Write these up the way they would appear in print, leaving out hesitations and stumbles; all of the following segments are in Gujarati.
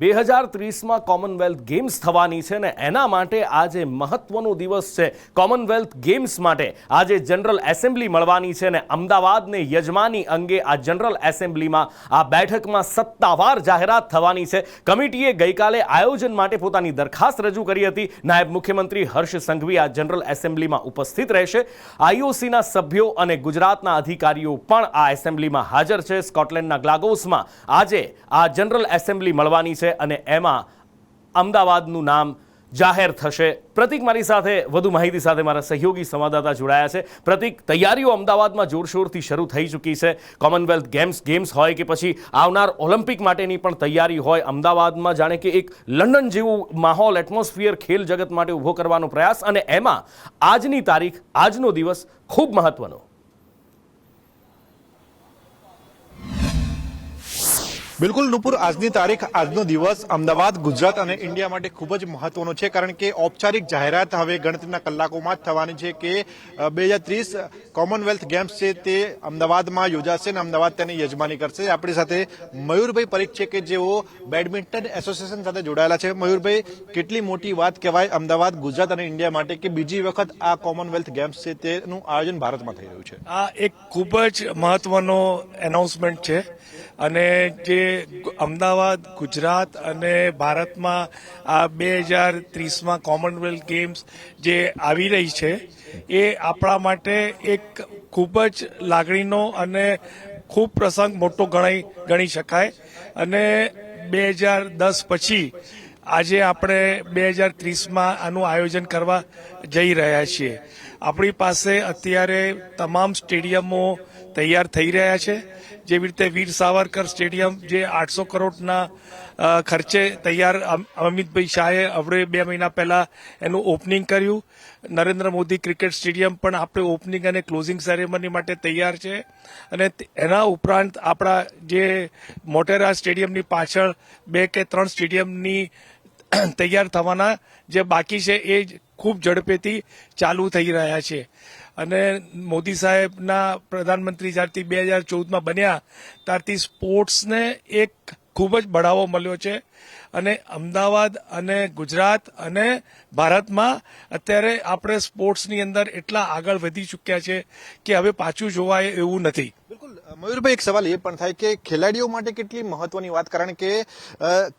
2030માં કોમનવેલ્થ ગેમ્સ થવાની છે ને એના માટે આજે મહત્વનો દિવસ છે। કોમનવેલ્થ ગેમ્સ માટે આજે જનરલ એસેમ્બલી મળવાની છે ને અમદાવાદને યજમાની અંગે આ જનરલ એસેમ્બલીમાં આ બેઠકમાં સત્તાવાર જાહેરાત થવાની છે। કમિટીએ ગઈકાલે આયોજન માટે પોતાની દરખાસ્ત રજૂ કરી હતી। નાયબ મુખ્યમંત્રી હર્ષ સંઘવી આ જનરલ એસેમ્બલીમાં ઉપસ્થિત રહેશે। આઈઓસીના સભ્યો અને ગુજરાતના અધિકારીઓ પણ આ એસેમ્બલીમાં હાજર છે। સ્કોટલેન્ડના ગ્લાગોસમાં આજે આ જનરલ એસેમ્બલી મળવાની છે અને એમાં અમદાવાદનું નામ જાહેર થશે। પ્રતિક મારી સાથે વધુ માહિતી સાથે મારા સહયોગી સંવાદદાતા જોડાયા છે। પ્રતિક, તૈયારીઓ અમદાવાદમાં જોરશોરથી શરૂ થઈ ચૂકી છે। કોમનવેલ્થ ગેમ્સ હોય કે પછી આવનાર ઓલિમ્પિક માટેની પણ તૈયારી હોય, અમદાવાદમાં જાણે કે એક લંડન જેવું માહોલ, એટમોસ્ફિયર ખેલ જગત માટે ઊભો કરવાનો પ્રયાસ, અને એમાં આજની તારીખ, આજનો દિવસ ખૂબ મહત્વનો। બિલકુલ નુપુર, આજની તારીખ, આજનો દિવસ અમદાવાદ, ગુજરાત અને ઇન્ડિયા માટે ખૂબ જ મહત્વનો છે, કારણ કે ઔપચારિક જાહેરાત હવે ગણતરીના કલાકોમાં જ થવાની છે કે 2030 કોમનવેલ્થ ગેમ્સ છે તે અમદાવાદમાં યોજાશે અને અમદાવાદ તેની યજમાની કરશે। આપણી સાથે મયુરભાઈ પરીખ છે કે જેઓ બેડમિન્ટન એસોસિએશન સાથે જોડાયેલા છે। મયુરભાઈ, કેટલી મોટી વાત કહેવાય અમદાવાદ, ગુજરાત અને ઇન્ડિયા માટે કે બીજી વખત આ કોમનવેલ્થ ગેમ્સ છે તેનું આયોજન ભારતમાં થઈ રહ્યું છે? આ એક ખૂબ જ મહત્વનો એનાઉન્સમેન્ટ છે અને જે અમદાવાદ, ગુજરાત અને ભારતમાં આ 2030માં કોમનવેલ્થ ગેમ્સ જે આવી રહી છે એ આપણા માટે એક ખૂબ જ લાગણીનો અને ખૂબ પ્રસંગ મોટો ગણી શકાય। અને 2010 પછી આજે આપણે 2030માં આનું આયોજન કરવા જઈ રહ્યા છીએ। આપણી પાસે અત્યારે તમામ સ્ટેડિયમો તૈયાર થઈ રહ્યા છે, જેવી રીતે વીર સાવરકર સ્ટેડિયમ જે 800 કરોડના ખર્ચે તૈયાર, અમિતભાઈ શાહે હવે 2 મહિના પહેલા એનું ઓપનિંગ કર્યું। નરેન્દ્ર મોદી ક્રિકેટ સ્ટેડિયમ પણ આપણે ઓપનિંગ અને ક્લોઝિંગ સેરેમની માટે તૈયાર છે। અને એના ઉપરાંત આપણા જે મોટેરા સ્ટેડિયમની પાછળ 2 કે 3 સ્ટેડિયમની તૈયાર થવાના જે બાકી છે એ ખૂબ ઝડપેથી ચાલુ થઈ રહ્યા છે। અને મોદી સાહેબના પ્રધાનમંત્રી જ્યારથી 2014માં બન્યા ત્યારથી સ્પોર્ટ્સને એક ખૂબ જ બઢાવો મળ્યો છે અને અમદાવાદ અને ગુજરાત અને ભારતમાં અત્યારે આપણે સ્પોર્ટ્સની અંદર એટલા આગળ વધી ચૂક્યા છે કે હવે પાછું જોવાય એવું નથી। બિલકુલ મયુરભાઈ, એક સવાલ એ પણ થાય કે ખેલાડીઓ માટે કેટલી મહત્વની વાત, કારણ કે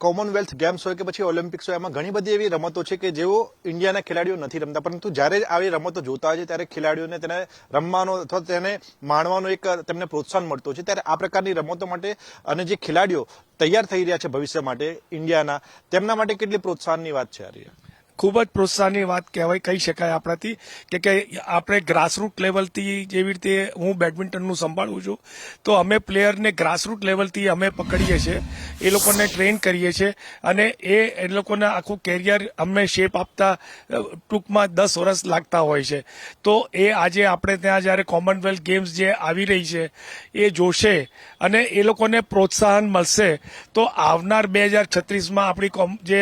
કોમનવેલ્થ ગેમ્સ હોય કે પછી ઓલિમ્પિક્સ હોય, એમાં ઘણી બધી એવી રમતો છે કે જેઓ ઇન્ડિયાના ખેલાડીઓ નથી રમતા, પરંતુ જ્યારે આવી રમતો જોતા હોય છે ત્યારે ખેલાડીઓને તેને રમવાનો અથવા તેને માણવાનો એક તેમને પ્રોત્સાહન મળતો છે। ત્યારે આ પ્રકારની રમતો માટે અને જે ખેલાડીઓ તૈયાર થઈ રહ્યા છે ભવિષ્ય માટે ઇન્ડિયાના, તેમના માટે કેટલી પ્રોત્સાહનની વાત છે આ રહી? ખૂબ જ પ્રોત્સાહનની વાત કહી શકાય આપણાથી કે આપણે ગ્રાસરૂટ લેવલથી, જેવી રીતે હું બેડમિન્ટનનું સંભાળું છું તો અમે પ્લેયરને ગ્રાસરૂટ લેવલથી અમે પકડીએ છીએ, એ લોકોને ટ્રેન કરીએ છીએ અને એ લોકોને આખું કેરિયર અમે શેપ આપતા ટૂંકમાં 10 વર્ષ લાગતા હોય છે। તો એ આજે આપણે ત્યાં જ્યારે કોમનવેલ્થ ગેમ્સ જે આવી રહી છે એ જોશે અને એ લોકોને પ્રોત્સાહન મળશે તો આવનાર 2036માં આપણી જે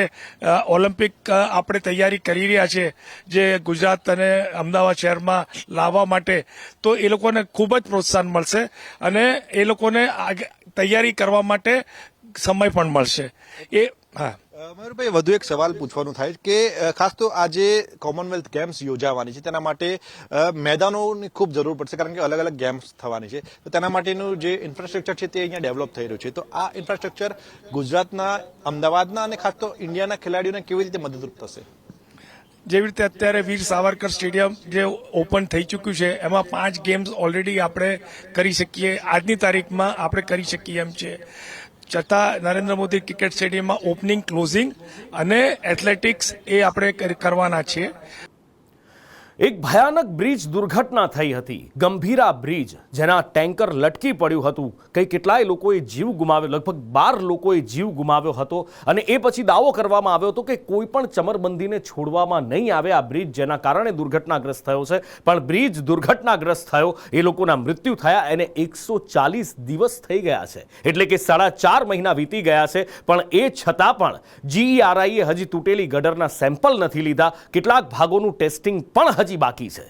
ઓલિમ્પિક આપણે તૈયારી કરી રહ્યા છે જે ગુજરાત અને અમદાવાદ શહેરમાં લાવવા માટે, તો એ લોકોને ખૂબ જ પ્રોત્સાહન મળશે અને એ લોકોને તૈયારી કરવા માટે સમય પણ મળશે। મયુરભાઈ, વધુ એક સવાલ પૂછવાનું થાય કે ખાસ તો આજે કોમનવેલ્થ ગેમ્સ યોજાવાની છે તેના માટે મેદાનોની ખૂબ જરૂર પડશે, કારણ કે અલગ અલગ ગેમ્સ થવાની છે, તો તેના માટેનું જે ઇન્ફ્રાસ્ટ્રક્ચર છે તે અહીંયા ડેવલપ થઈ રહ્યું છે। તો આ ઇન્ફ્રાસ્ટ્રક્ચર ગુજરાતના, અમદાવાદના અને ખાસ તો ઇન્ડિયાના ખેલાડીઓને કેવી રીતે મદદરૂપ થશે? જેવી રીતે અત્યારે વીર સાવરકર સ્ટેડિયમ જે ઓપન થઈ ચૂક્યું છે એમાં 5 ગેમ્સ ઓલરેડી આપણે કરી શકીએ, આજની તારીખમાં આપણે કરી શકીએ એમ છે। છતાં નરેન્દ્ર મોદી ક્રિકેટ સ્ટેડિયમમાં ઓપનિંગ, ક્લોઝિંગ અને એથ્લેટિક્સ એ આપણે કરવાના છીએ। એક ભયાનક બ્રિજ દુર્ઘટના થઈ હતી, ગંભીરા બ્રિજ, જેના ટેન્કર લટકી પડ્યું હતું। કેટલાય લોકોએ જીવ ગુમાવ્યો, લગભગ 12 લોકોએ જીવ ગુમાવ્યો હતો અને એ પછી દાવો કરવામાં આવ્યો હતો કે કોઈ પણ ચમરબંધીને છોડવામાં નહીં આવે આ બ્રિજ, જેના કારણે દુર્ઘટનાગ્રસ્ત થયો છે। પણ બ્રિજ દુર્ઘટનાગ્રસ્ત થયો, એ લોકોના મૃત્યુ થયા, એને 140 દિવસ થઈ ગયા છે, એટલે કે 4.5 મહિના વીતી ગયા છે, પણ એ છતાં પણ GERIએ હજી તૂટેલી ગડરના સેમ્પલ નથી લીધા। કેટલાક ભાગોનું ટેસ્ટિંગ પણ હજી બાકી છે।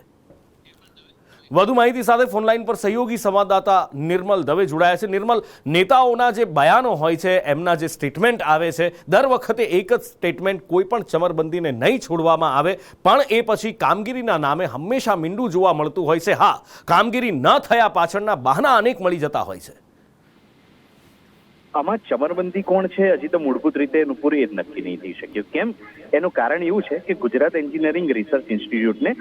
વધુ માહિતી સાથે ફોનલાઈન પર સહયોગી સંવાદદાતા નિર્મલ દવે જોડાયા છે. નિર્મલ, નેતાઓના જે બયાનો હોય છે, એમના જે સ્ટેટમેન્ટ આવે છે, દર વખતે એક જ સ્ટેટમેન્ટ, કોઈ પણ ચમરબંધીને નહીં છોડવામાં આવે, પણ એ પછી કામગીરીના નામે હંમેશા મીંડું જોવા મળતું હોય છે. હા, કામગીરી ન થયા પાછળના બહાના અનેક મળી જતા હોય છે. આમાં ચમરબંધી કોણ છે હજી તો મૂળભૂત રીતે નુપુર એ જ નક્કી નહીં થઈ શક્યું. કેમ? એનું કારણ એવું છે કે ગુજરાત એન્જિનિયરિંગ રિસર્ચ ઇન્સ્ટિટ્યૂટને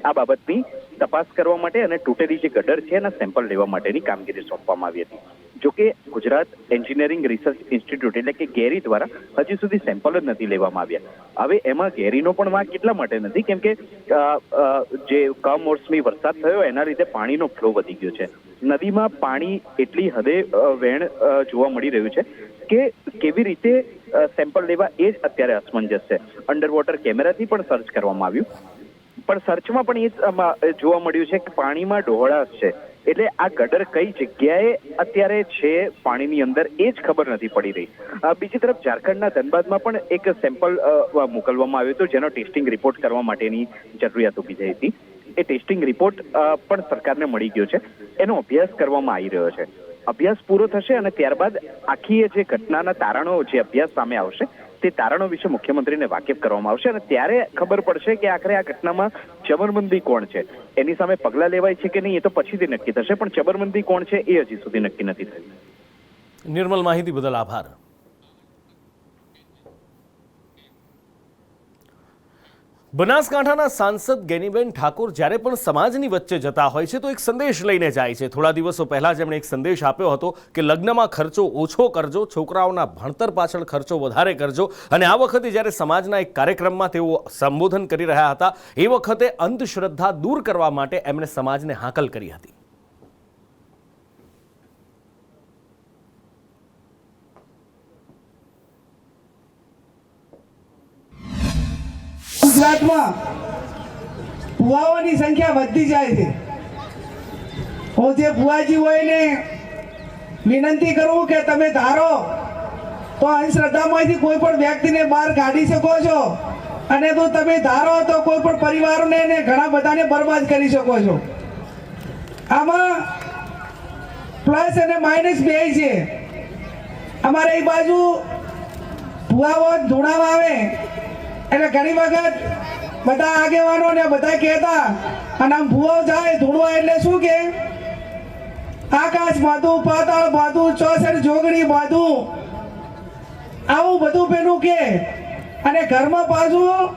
આ બાબતની તપાસ કરવા માટે અને તૂટેલી જે ગટર છે એના સેમ્પલ લેવા માટેની કામગીરી સોંપવામાં આવી હતી. જોકે ગુજરાત એન્જિનિયરિંગ રિસર્ચ ઇન્સ્ટિટ્યૂટ એટલે કે ગેરી દ્વારા હજી સુધી સેમ્પલ જ નથી લેવામાં આવ્યા. હવે એમાં ગેરીનો પણ વાંક એટલા માટે નથી કેમ કે જે કમોસમી વરસાદ થયો એના લીધે પાણીનો ફ્લો વધી ગયો છે. નદીમાં પાણી એટલી હદે વહેણ જોવા મળી રહ્યું છે કે કેવી રીતે સેમ્પલ લેવા એ જ અત્યારે અસમંજસ છે. અંડર વોટર કેમેરાથી પણ સર્ચ કરવામાં આવ્યું, પણ સર્ચમાં પણ એ જ જોવા મળ્યું છે કે પાણીમાં ડહોળાશ છે. એટલે આ ગટર કઈ જગ્યાએ અત્યારે છે પાણીની અંદર એ જ ખબર નથી પડી રહી. બીજી તરફ ઝારખંડના ધનબાદમાં પણ એક સેમ્પલ મોકલવામાં આવ્યો હતો જેનો ટેસ્ટિંગ રિપોર્ટ કરવા માટેની જરૂરિયાત ઊભી થઈ હતી. એ ટેસ્ટિંગ રિપોર્ટ પણ સરકારને મળી ગયો છે. એનો અભ્યાસ કરવામાં આવી રહ્યો છે. અભ્યાસ પૂરો થશે અને ત્યારબાદ આખી જે ઘટનાના તારણો જે અભ્યાસ સામે આવશે તે તારણો વિશે મુખ્યમંત્રીને વાકેફ કરવામાં આવશે અને ત્યારે ખબર પડશે કે આખરે આ ઘટનામાં ચમરબંધી કોણ છે. એની સામે પગલાં લેવાય છે કે નહીં એ તો પછીથી નક્કી થશે, પણ ચમરબંધી કોણ છે એ હજી સુધી નક્કી નથી થયું. નિર્મલ, માહિતી બદલ આભાર. બનાસકાંઠાના સાંસદ ગેનીબેન ઠાકોર જ્યારે પણ સમાજની વચ્ચે જતા હોય છે તો એક સંદેશ લઈને જાય છે. થોડા દિવસો પહેલા જેમણે એક સંદેશ આપ્યો હતો કે લગ્નમાં ખર્ચો ઓછો કરજો, છોકરાઓના ભણતર પાછળ ખર્ચો વધારે કરજો. અને આ વખતે જ્યારે સમાજના એક કાર્યક્રમમાં તેઓ સંબોધન કરી રહ્યા હતા એ વખતે અંધશ્રદ્ધા દૂર કરવા માટે એમણે સમાજને હાકલ કરી હતી. ગુજરાતમાં ભુવાઓની સંખ્યા વધતી જાય છે. હું જે ભુવાજી હોય ને વિનંતી કરું કે તમે ધારો તો અંધશ્રદ્ધામાંથી કોઈ પણ વ્યક્તિને બહાર કાઢી શકો છો અને તો તમે ધારો તો કોઈ પણ પરિવારને ને ઘણા બધાને બરબાદ કરી શકો છો. આમાં પ્લસ અને માઇનસ બે છે. અમારે એ બાજુ ભુવાઓ ધૂણામાં આવે એટલે ઘણી વખત બધા આગેવાનો ને બધા કહેતા અને આમ ભૂવો જાય ધૂણવા એટલે શું કે આકાશ બાંધું, પાતાળ બાંધું, 64 જોગણી બાંધું, આવું બધું પેલું કે અને ઘરમાં પાછું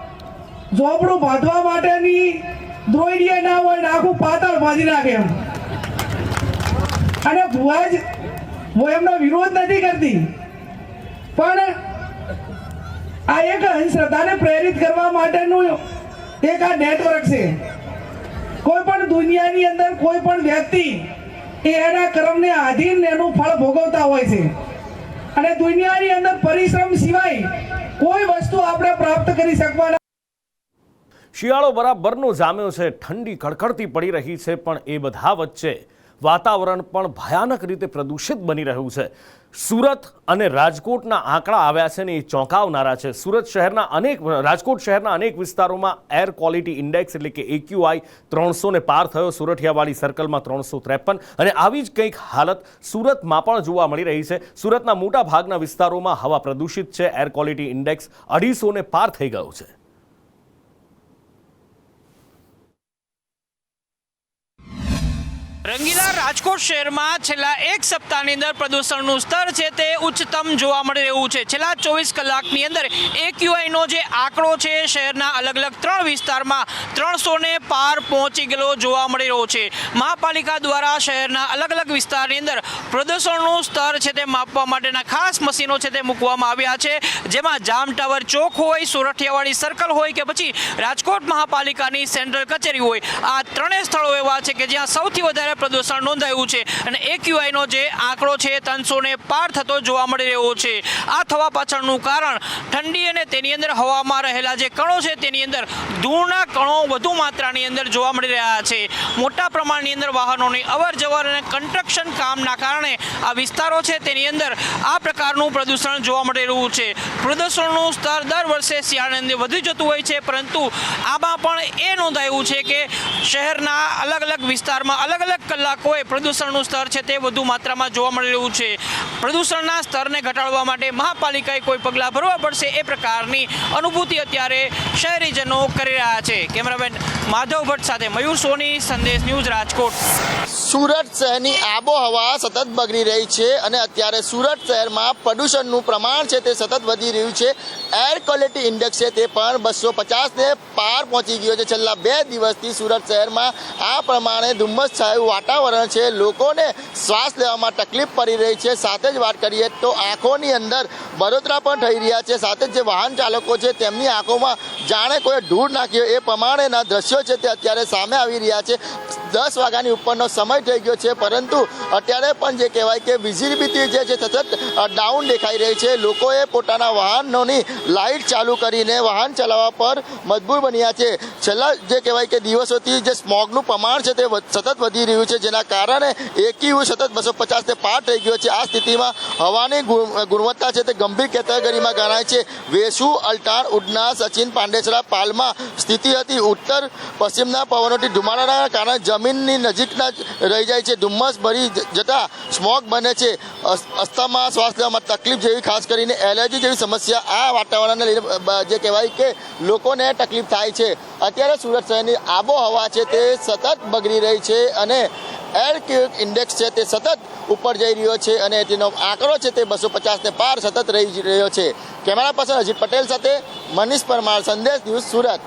ઝોપડું બાંધવા માટેની દ્રોઈડીએ ના હોય ને આખું પાતાળ બાંધી નાખે એમ. અને ભૂવા જ હું એમનો વિરોધ નથી કરતી, પણ આ એક અંધશ્રદ્ધાને પ્રેરિત કરવા માટેનું એક આ નેટવર્ક છે. કોઈ પણ દુનિયાની અંદર કોઈ પણ વ્યક્તિ એ એના કર્મને આધીન એનું ફળ ભોગવતા હોય છે અને દુનિયાની અંદર પરિશ્રમ સિવાય કોઈ વસ્તુ આપણે પ્રાપ્ત કરી શકવાના. શિયાળો બરાબરનો જામ્યો છે, ઠંડી કડકડતી પડી રહી છે, પણ એ બધા વચ્ચે વાતાવરણ પણ ભયાનક રીતે પ્રદૂષિત બની રહ્યું છે. સુરત અને રાજકોટના આંકડા આવ્યા છે ને એ ચોંકાવનારા છે. રાજકોટ શહેરના અનેક વિસ્તારોમાં એર ક્વોલિટી ઇન્ડેક્સ એટલે કે AQI 300 પાર થયો. સુરઠિયાવાડી સર્કલમાં 353 અને આવી જ કંઈક હાલત સુરતમાં પણ જોવા મળી રહી છે. સુરતના મોટા ભાગના વિસ્તારોમાં હવા પ્રદૂષિત છે. એર ક્વોલિટી ઇન્ડેક્સ 250 પાર થઈ ગયો છે. રંગીલા રાજકોટ શહેરમાં છેલ્લા એક સપ્તાહની અંદર પ્રદૂષણનું સ્તર છે તે ઉચ્ચતમ જોવા મળી રહ્યું છે. છેલ્લા 24 કલાકની અંદર AQIનો જે આંકડો છે શહેરના અલગ અલગ 3 વિસ્તારમાં 300 પાર પહોંચી ગયેલો જોવા મળી રહ્યો છે. મહાપાલિકા દ્વારા શહેરના અલગ અલગ વિસ્તારની અંદર પ્રદૂષણનું સ્તર છે તે માપવા માટેના ખાસ મશીનો છે તે મૂકવામાં આવ્યા છે, જેમાં જામ ટાવર ચોક હોય, સુરઠિયાવાડી સર્કલ હોય કે પછી રાજકોટ મહાપાલિકાની સેન્ટ્રલ કચેરી હોય, આ ત્રણેય સ્થળો એવા છે કે જ્યાં સૌથી વધારે પ્રદૂષણ નોંધાયું છે અને AQIનો જે આંકડો છે 300 પાર થતો જોવા મળી રહ્યો છે. આ થવા પાછળનું કારણ ઠંડી અને તેની અંદર હવામાં રહેલા જે કણો છે તેની અંદર ધૂળના કણો વધુ માત્રાની અંદર જોવા મળી રહ્યા છે. મોટા પ્રમાણની અંદર વાહનોની અવર જવર અને કન્સ્ટ્રક્શન કામના કારણે આ વિસ્તારો છે તેની અંદર આ પ્રકારનું પ્રદૂષણ જોવા મળી રહ્યું છે. પ્રદૂષણનું સ્તર દર વર્ષે શિયાળાની અંદર વધી જતું હોય છે, પરંતુ આમાં પણ એ નોંધાયું છે કે શહેરના અલગ અલગ વિસ્તારમાં અલગ અલગ કલાકોએ પ્રદૂષણનું સ્તર છે તે વધુ માત્રામાં જોવા મળી રહ્યું છે. પ્રદૂષણના સ્તરને ઘટાડવા માટે મહાપાલિકાએ કોઈ પગલાં ભરવા પડશે એ પ્રકારની અનુભૂતિ અત્યારે શહેરીજનો કરી રહ્યા છે. કેમેરામેન માધવ ભટ્ટ સાથે મયુર સોની, સંદેશ ન્યૂઝ, રાજકોટ. સુરત શહેરની આબોહવા સતત બગડી રહી છે અને અત્યારે સુરત શહેરમાં પ્રદૂષણનું પ્રમાણ છે તે સતત વધી રહ્યું છે. એર ક્વોલિટી ઇન્ડેક્સ છે તે પણ 250ને પાર પહોંચી ગયો છે. છેલ્લા 2 દિવસથી સુરત શહેરમાં આ પ્રમાણે ધુમ્મસ છાયું વાતાવરણ છે. લોકોને શ્વાસ લેવામાં તકલીફ પડી રહી છે. સાથે જ વાત કરીએ તો આંખોની અંદર બળતરા પણ થઈ રહ્યા છે. સાથે જ જે વાહન ચાલકો છે તેમની આંખોમાં જાણે કોઈ ધૂળ નાખ્યો એ પ્રમાણેના દ્રશ્યો છે તે અત્યારે સામે આવી રહ્યા છે. 10 વાગ્યાની ઉપરનો સમય થઈ ગયો છે, પરંતુ અત્યારે પણ જે કહેવાય કે વિઝિબિલિટી જે છે સતત ડાઉન દેખાઈ રહી છે. લોકોએ પોતાના વાહનોની લાઇટ ચાલુ કરીને વાહન ચલાવવા પર મજબૂર બન્યા છે. છેલ્લા જે કહેવાય કે દિવસોથી જે સ્મોગનું પ્રમાણ છે તે સતત વધી રહ્યું છે, જેના કારણે AQI સતત 250ને પાર થઈ ગયો છે. આ સ્થિતિમાં હવાની ગુણવત્તા છે તે ગંભીર કેટેગરીમાં ગણાય છે. વેસુ, અલ્ટાણ, ઉડના, સચિન, પાંડેસરા, પાલમાં સ્થિતિ હતી. ઉત્તર પશ્ચિમના પવનોથી ધુમાડાના કારણે જમીનની નજીકના રહી જાય છે. ધુમ્મસ ભરી જતા સ્મોગ બને છે. અસ્થમા, શ્વાસ લેવામાં તકલીફ જેવી, ખાસ કરીને એલર્જી જેવી સમસ્યા આ વાતાવરણને લઈને જે કહેવાય કે લોકોને તકલીફ થાય છે. અત્યારે સુરત શહેરની આબોહવા છે તે સતત બગડી રહી છે અને એર ક્વોલિટી ઇન્ડેક્સ છે તે સતત ઉપર જઈ રહ્યો છે અને તેનો આંકડો છે તે 250ને પાર સતત રહી રહ્યો છે. કેમેરા પર્સન અજીત પટેલ સાથે મનીષ પરમાર, સંદેશ ન્યૂઝ, સુરત.